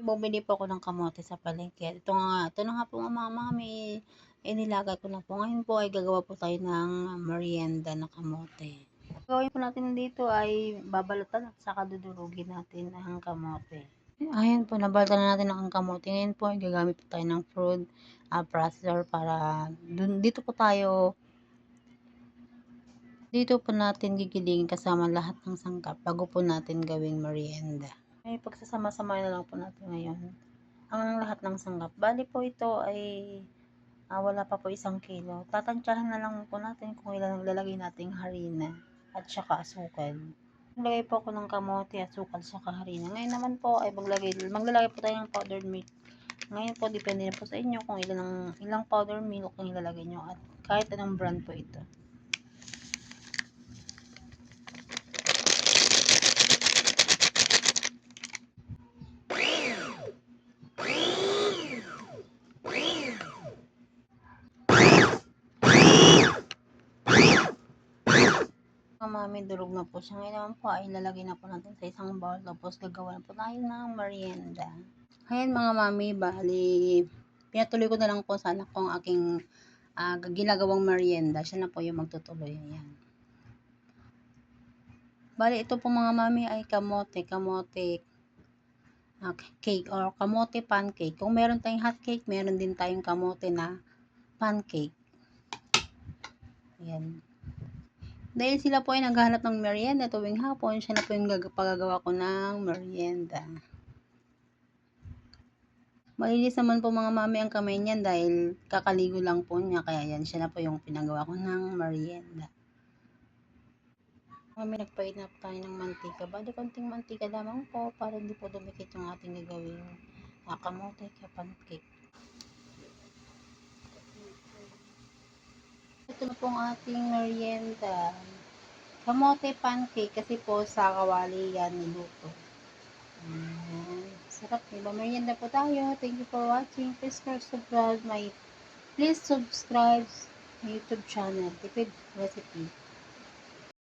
bumili po ako ng kamote sa palengke. Ito na nga po mga mami, inilagay ko na po. Ngayon po ay gagawa po tayo ng merienda na kamote. Gagawin po natin dito ay babalatan at saka dudurugin natin ang kamote. Ayan po, nabalatan na natin ang kamote. Ngayon po ay gagamit po tayo ng food processor para dito po natin gigilingin kasama lahat ng sangkap bago po natin gawing merienda. Ay pagsasama-sama na lang po natin ngayon ang lahat ng sangkap. Bali po ito ay wala pa po 1 kilo. Tatantyahan na lang po natin kung ilan ang lalagay nating harina at saka asukal. Maglagay po ako ng kamote, asukal, saka harina. Ngayon naman po ay maglalagay po tayo ng powdered milk. Ngayon po depende na po sa inyo kung ilang powdered milk ang ilalagay nyo at kahit anong brand po ito. Mami, durog na po siya. Ngayon naman po ay lalagay na po natin sa isang bowl. Tapos gagawa na po tayo ng merienda. Ayan mga mami, bali pinatuloy ko na lang po sa anak ko ang aking ginagawang merienda. Siya na po yung magtutuloy. Ayan. Bali ito po mga mami ay kamote cake or kamote pancake. Kung meron tayong hot cake, meron din tayong kamote na pancake. Ayan. Dahil sila po ay naghahanap ng merienda tuwing hapon, siya na po yung pagagawa ko ng merienda. Malinis naman po mga mami ang kamay niyan dahil kakaligo lang po niya, kaya yan siya na po yung pinagawa ko ng merienda. Mami, nagpainit na po tayo ng mantika. Bali konting mantika lamang po para hindi po dumikit yung ating gagawing kamote pancake. Ito na po ang ating merienda. Kamote pancake kasi po sa kawali yan niluto. Sarap, diba? Merienda po tayo. Thank you for watching. Please subscribe my YouTube channel, Tipid Recipe.